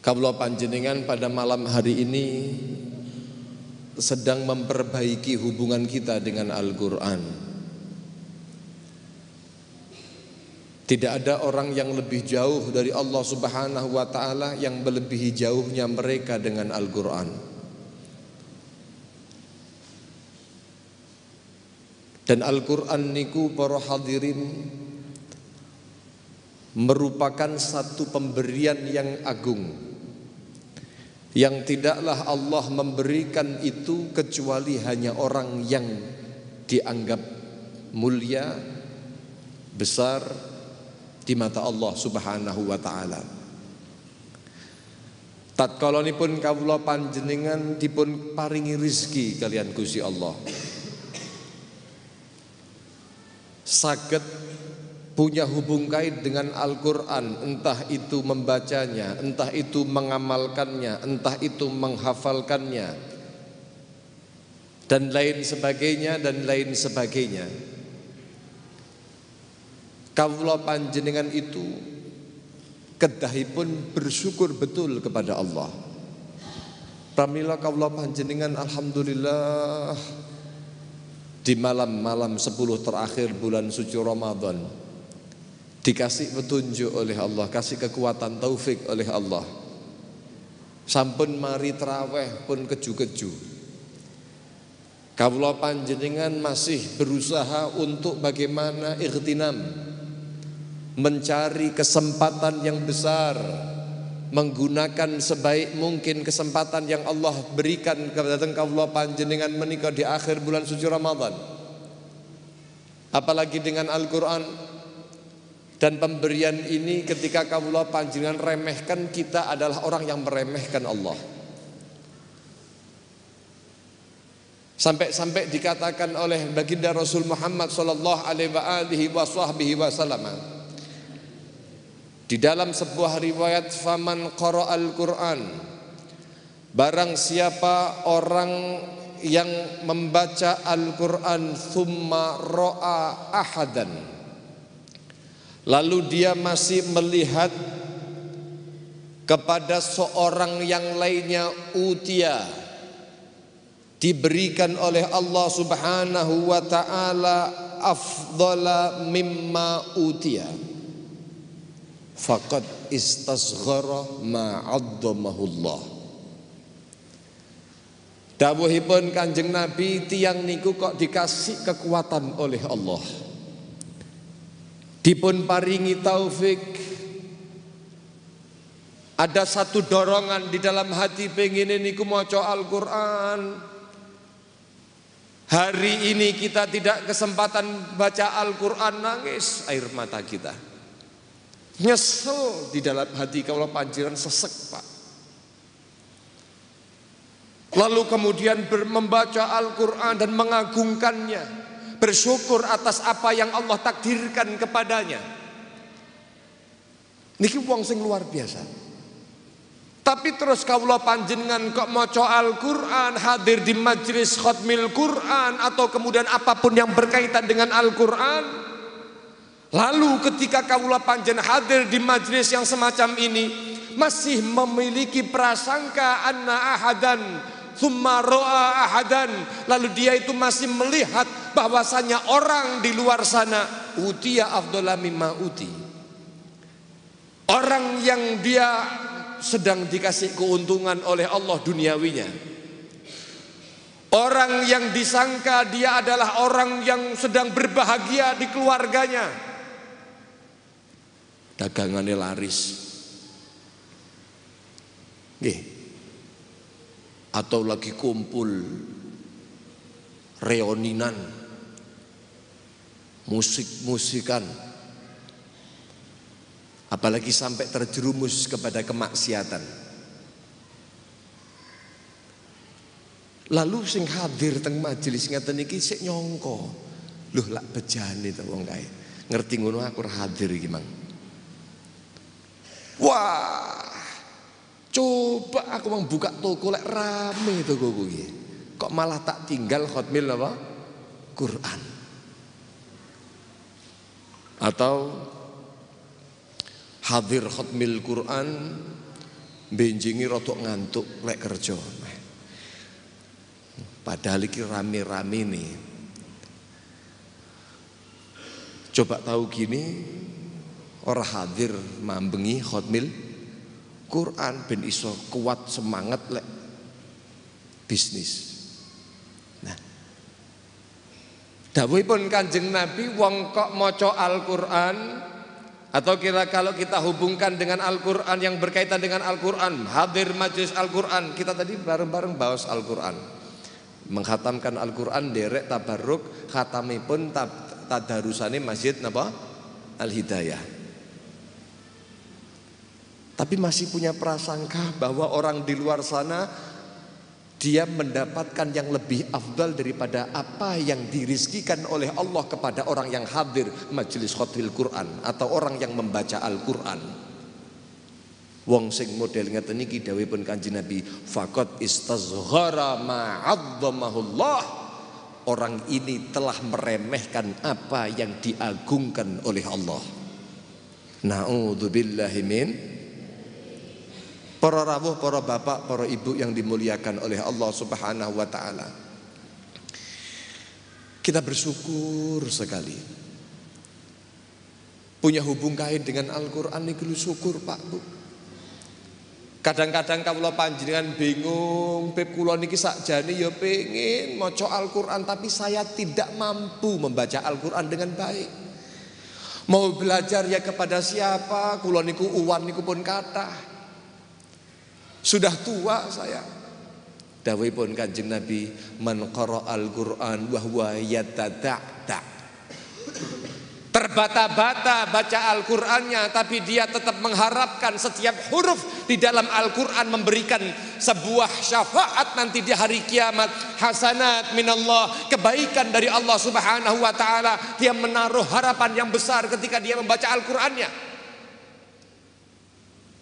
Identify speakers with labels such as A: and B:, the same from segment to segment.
A: Kawula panjenengan pada malam hari ini sedang memperbaiki hubungan kita dengan Al-Quran. Tidak ada orang yang lebih jauh dari Allah Subhanahu wa ta'ala yang melebihi jauhnya mereka dengan Al-Quran. Dan Al-Quran niku para hadirin merupakan satu pemberian yang agung, yang tidaklah Allah memberikan itu kecuali hanya orang yang dianggap mulia, besar di mata Allah Subhanahu wa ta'ala. Tatkalanipun kawula panjenengan dipun paringi rizki kalian Gusti Allah, saged punya hubung kait dengan Al-Quran, entah itu membacanya, entah itu mengamalkannya, entah itu menghafalkannya, dan lain sebagainya, dan lain sebagainya. Kawula panjenengan itu kedahipun bersyukur betul kepada Allah. Pramila kawula panjenengan alhamdulillah di malam-malam 10 terakhir bulan suci Ramadan dikasih petunjuk oleh Allah, kasih kekuatan taufik oleh Allah. Sampun mari traweh pun keju-keju. Kawula panjenengan masih berusaha untuk bagaimana ightinam, mencari kesempatan yang besar, menggunakan sebaik mungkin kesempatan yang Allah berikan kepada kawula panjenengan menika di akhir bulan suci Ramadan. Apalagi dengan Al-Quran. Dan pemberian ini ketika kawula panjenengan remehkan, kita adalah orang yang meremehkan Allah. Sampai-sampai dikatakan oleh baginda Rasul Muhammad sallallahu alaihi wasallam di dalam sebuah riwayat, faman qara'al Qur'an, barang siapa orang yang membaca Al-Quran thumma ra'a ahadan, lalu dia masih melihat kepada seorang yang lainnya, utia, diberikan oleh Allah Subhanahu wa ta'ala afdala mimma utia, faqad istasghara ma'addamahullah. Dawuhipun Kanjeng Nabi, tiang niku kok dikasih kekuatan oleh Allah, dipun paringi taufik, ada satu dorongan di dalam hati, pengen niku maca Al-Quran. Hari ini kita tidak kesempatan baca Al-Quran, nangis air mata kita, nyesel di dalam hati, kalau panjenengan sesek Pak. Lalu kemudian membaca Al-Quran dan mengagungkannya, bersyukur atas apa yang Allah takdirkan kepadanya. Niki wong sing luar biasa. Tapi terus kawula panjenengan kok maca Al-Quran, hadir di majelis khatmil Quran, atau kemudian apapun yang berkaitan dengan Al-Quran. Lalu ketika kawula panjenengan hadir di majelis yang semacam ini, masih memiliki prasangka anna ahadan thumma ro'a ahadan, lalu dia itu masih melihat bahwasanya orang di luar sana utiya afdhala mimma uti, orang yang dia sedang dikasih keuntungan oleh Allah duniawinya, orang yang disangka dia adalah orang yang sedang berbahagia di keluarganya, dagangannya laris nggih, atau lagi kumpul reuninan, musik-musikan, apalagi sampai terjerumus kepada kemaksiatan. Lalu sing hadir teng majelis ngeten iki sik nyangka, lho lak bejane to wong kae. Ngerti ngono aku ora hadir iki, Mang. Wah, coba aku mau buka toko lek rame tokoku iki. Kok malah tak tinggal khatmil apa? Quran. Atau hadir khatmil Quran benjingi rodok ngantuk lek kerja. Padahal iki rame-rame nih. Coba tahu gini, orang hadir mambengi khotmil Quran ben iso kuat semangat lek bisnis. Nah, dawuhipun Kanjeng Nabi, wong kok maca Al-Qur'an, atau kira kalau kita hubungkan dengan Al-Qur'an yang berkaitan dengan Al-Qur'an, hadir majelis Al-Qur'an, kita tadi bareng-bareng bahas Al-Qur'an, menghatamkan Al-Qur'an, derek tabarruk, khatamipun tadarusane Masjid napa? Al-Hidayah. Tapi masih punya prasangka bahwa orang di luar sana dia mendapatkan yang lebih afdal daripada apa yang dirizkikan oleh Allah kepada orang yang hadir majelis khatmil Quran atau orang yang membaca Al-Quran. Wong sing model ngeten iki dawuhipun Kanjeng Nabi, faqad istazghara ma'azzamahullah. Orang ini telah meremehkan apa yang diagungkan oleh Allah. Na'udzubillahi min. Para rawuh, para bapak, para ibu yang dimuliakan oleh Allah Subhanahu wa taala. Kita bersyukur sekali punya hubung kait dengan Al-Qur'an niku syukur Pak Bu. Kadang-kadang kawula panjenengan bingung, Beb kula niki sakjane ya pengin maca Al-Qur'an tapi saya tidak mampu membaca Al-Qur'an dengan baik. Mau belajar ya kepada siapa? Kula niku uwan niku pun kathah. Sudah tua saya. Dawuhipun Kanjeng Nabi, man qara'al Qur'an wa huwa yatada'da. Terbata-bata baca Al-Qur'annya, tapi dia tetap mengharapkan setiap huruf di dalam Al-Qur'an memberikan sebuah syafaat nanti di hari kiamat, hasanat minallah, kebaikan dari Allah Subhanahu wa taala. Dia menaruh harapan yang besar ketika dia membaca Al-Qur'annya.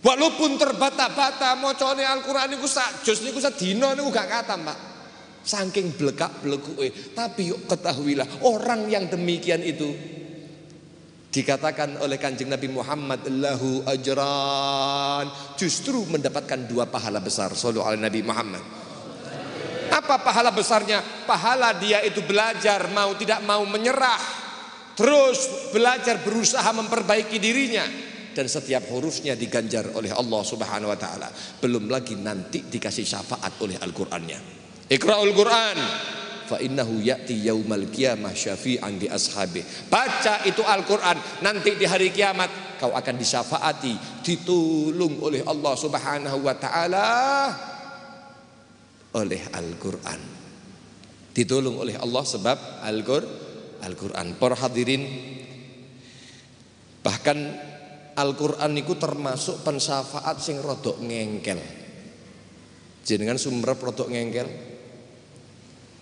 A: Walaupun terbata-bata macane Al-Qur'an niku sak juz niku sedina niku gak katam, Pak. Saking blekak-blekuke. Tapi yuk ketahuilah, orang yang demikian itu dikatakan oleh Kanjeng Nabi Muhammad lahu ajran, justru mendapatkan 2 pahala besar. Shallallahu alaihi Nabi Muhammad. Apa pahala besarnya? Pahala dia itu belajar, mau tidak mau menyerah, terus belajar berusaha memperbaiki dirinya, dan setiap hurufnya diganjar oleh Allah Subhanahu wa taala. Belum lagi nanti dikasih syafaat oleh Al-Qur'annya. Iqra'ul Qur'an fa innahu ya'ti yaumal qiyamah syafi'an li ashabi. Baca itu Al-Qur'an, nanti di hari kiamat kau akan disyafaati, ditolong oleh Allah Subhanahu wa taala oleh Al-Qur'an. Ditolong oleh Allah sebab Al-Qur'an. Para hadirin, bahkan Al-Qur'an niku termasuk pensyafaat sing rodok ngengkel. Jenengan sumber rodok ngengkel.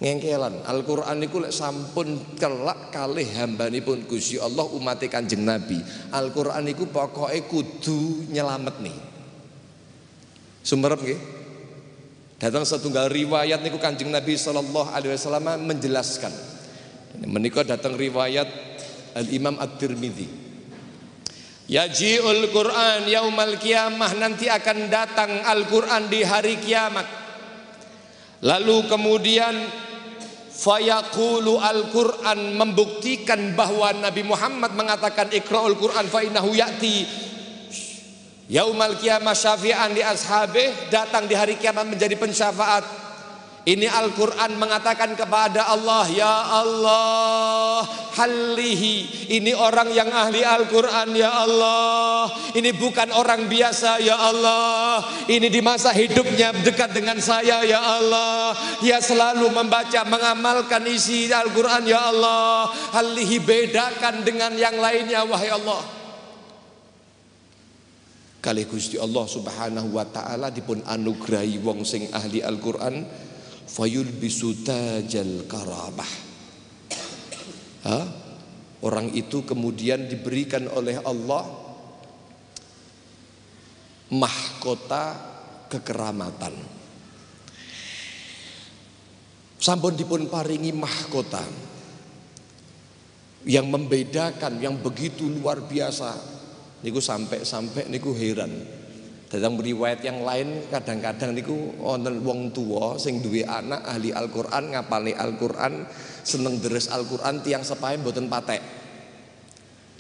A: Ngengkelan. Al-Qur'an niku lek sampun kelak kalih hambanipun Gusti Allah umat Kanjeng Nabi. Al-Qur'an niku pokoke kudu nyelametni. Sumber nggih. Datang setunggal riwayat niku Kanjeng Nabi sallallahu alaihi wasallam menjelaskan. Menika datang riwayat Al-Imam At-Tirmidzi. Yaji'ul Qur'an yaumal qiyamah, nanti akan datang Al-Qur'an di hari kiamat. Lalu kemudian fayaqulu Al-Qur'an membuktikan bahwa Nabi Muhammad mengatakan iqra'ul Qur'an fa innahu ya'ti yaumal qiyamah syafi'an li ashabih, datang di hari kiamat menjadi pensyafaat. Ini Al-Qur'an mengatakan kepada Allah, ya Allah, halihi, ini orang yang ahli Al-Qur'an ya Allah. Ini bukan orang biasa ya Allah. Ini di masa hidupnya dekat dengan saya ya Allah. Dia selalu membaca, mengamalkan isi Al-Qur'an ya Allah. Halihi, bedakan dengan yang lainnya wahai Allah. Kali Gusti Allah Subhanahu wa taala dipun anugrahi wong sing ahli Al-Qur'an, fayulbisu tajal karamah. Orang itu kemudian diberikan oleh Allah mahkota kekeramatan. Sampun dipun paringi mahkota yang membedakan, yang begitu luar biasa. Niku sampai niku heran. Dalam riwayat yang lain kadang-kadang niku wonten wong tuwa sing duwe anak ahli Al-Qur'an, ngapali Al-Qur'an, seneng deres Al-Qur'an, tiang sepahe mboten patek.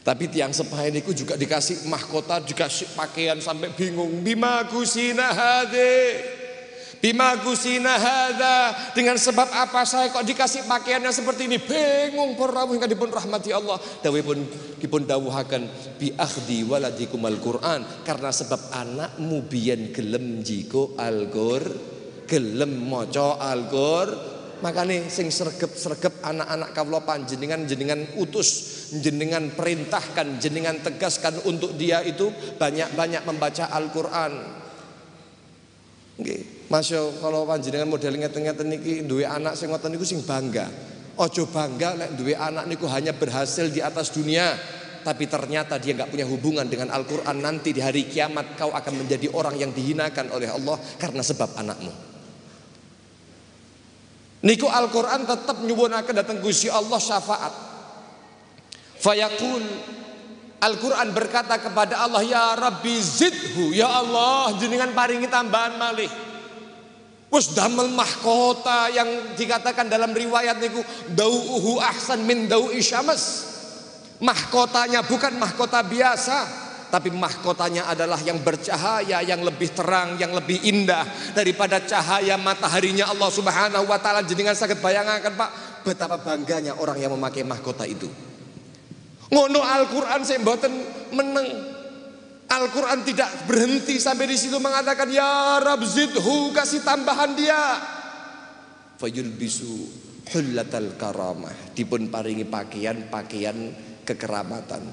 A: Tapi tiang sepahe niku juga dikasih mahkota, dikasih pakaian sampai bingung. Bima kusina hadza, dengan sebab apa saya kok dikasih pakaiannya seperti ini? Bingung para rawuh ingkang dipun rahmati Allah. Dawuhipun dipun dawuhaken bi akhdi waladikum al-Qur'an, karena sebab anakmu biyen gelem jiko Al-Qur'an, gelem maca Al-Qur'an. Makane sing sregep-sregep anak-anak kawula panjenengan jenengan utus, jenengan perintahkan, jenengan tegaskan untuk dia itu banyak-banyak membaca Al-Qur'an. Nggih, Masya kalau panjenengan model ngeten-ngeten niki duwe anak sing ngoten niku sing bangga. Ojo bangga lek duwe anak niku hanya berhasil di atas dunia, tapi ternyata dia nggak punya hubungan dengan Al-Qur'an. Nanti di hari kiamat kau akan menjadi orang yang dihinakan oleh Allah karena sebab anakmu. Niku Al-Qur'an tetap nyuwunaken dhateng Gusti Allah syafaat. Fayaqul, Al-Qur'an berkata kepada Allah, ya Rabbi zidhu, ya Allah jenengan paringi tambahan malih. Wes damel mahkota yang dikatakan dalam riwayat niku dau'uhu ahsan min dau'i syams. Mahkotanya bukan mahkota biasa, tapi mahkotanya adalah yang bercahaya, yang lebih terang, yang lebih indah daripada cahaya mataharinya Allah Subhanahu wa taala. Jenengan saged bayangaken Pak, betapa bangganya orang yang memakai mahkota itu. Ngono Al-Qur'an sing mboten meneng. Al-Qur'an tidak berhenti sampai di situ mengatakan ya Rabb zidhu, kasih tambahan dia. Fayulbisu hullatal karamah, dipun paringi pakaian kekeramatan.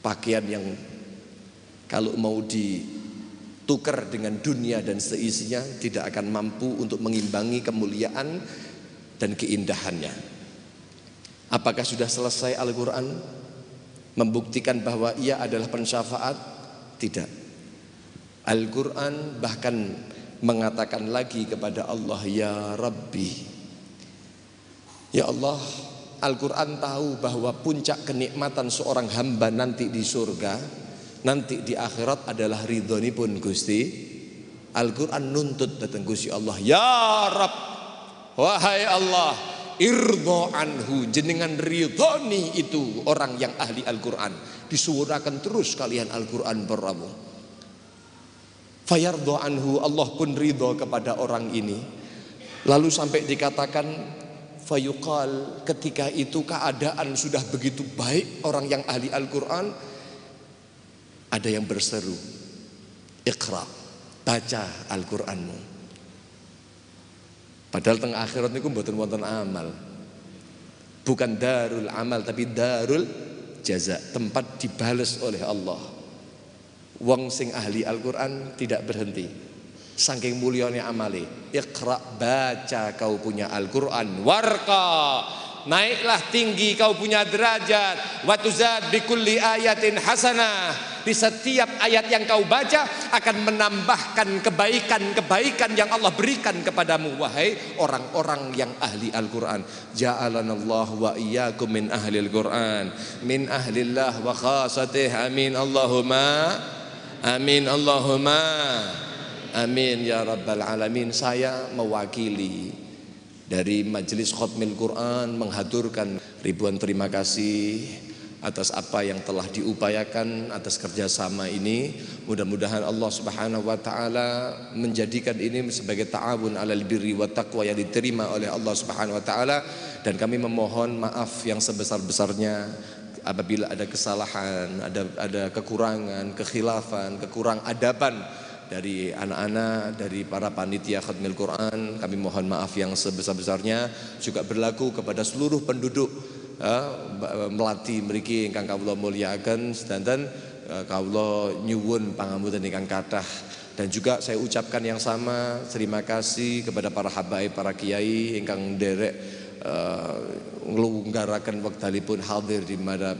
A: Pakaian yang kalau mau ditukar dengan dunia dan seisinya tidak akan mampu untuk mengimbangi kemuliaan dan keindahannya. Apakah sudah selesai Al-Qur'an membuktikan bahwa ia adalah pensyafaat? Tidak. Al-Qur'an bahkan mengatakan lagi kepada Allah, ya Rabbi, ya Allah, Al-Qur'an tahu bahwa puncak kenikmatan seorang hamba nanti di surga, nanti di akhirat adalah ridhonipun Gusti. Al-Qur'an nuntut datang Gusti Allah, ya Rabb, wahai Allah, irdho anhu, jenengan ridhoni itu orang yang ahli Al-Qur'an. Disuwuraken terus kalian Al-Qur'an beramu. Fayardho anhu, Allah pun ridho kepada orang ini. Lalu sampai dikatakan fayuqal, ketika itu keadaan sudah begitu baik orang yang ahli Al-Qur'an, ada yang berseru, Iqra, baca Al-Qur'anmu. Padahal tengah akhirat niku mboten wonten amal. Bukan darul amal tapi darul jaza, tempat dibales oleh Allah. Wong sing ahli Al-Qur'an tidak berhenti. Saking mulyane amale. Iqra, baca kau punya Al-Qur'an, warqa, naiklah tinggi kau punya derajat, wa tuzad bi kulli ayatin hasanah. Di setiap ayat yang kau baca akan menambahkan kebaikan-kebaikan yang Allah berikan kepadamu, wahai orang-orang yang ahli Al-Qur'an. Ja'alanallahu wa iyyakum min ahli Al-Qur'an, min ahlillah wa khasatih. Amin Allahumma amin, Allahumma amin ya rabbal alamin. Saya mewakili dari Majelis Khatmil Quran menghaturkan ribuan terima kasih atas apa yang telah diupayakan, atas kerjasama ini. Mudah-mudahan Allah Subhanahu wa taala menjadikan ini sebagai ta'awun 'alal birri wat taqwa yang diterima oleh Allah Subhanahu wa taala. Dan kami memohon maaf yang sebesar-besarnya apabila ada kesalahan, ada kekurangan, kekhilafan, kekurang adaban dari anak-anak, dari para panitia Khatmil Quran. Kami mohon maaf yang sebesar-besarnya. Juga berlaku kepada seluruh penduduk Melati mriki ingkang kawula mulyakaken, sedanten kawula nyuwun pangapunten ingkang kathah. Dan juga saya ucapkan yang sama, terima kasih kepada para habaib, para kiai ingkang derek nglunggaraken wektalipun hadir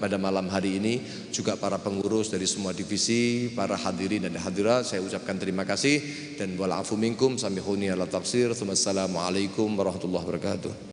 A: pada malam hari ini. Juga para pengurus dari semua divisi, para hadirin dan hadirat, saya ucapkan terima kasih dan wal afu minkum, samihuni ala tafsir. Wassalamualaikum warahmatullahi wabarakatuh.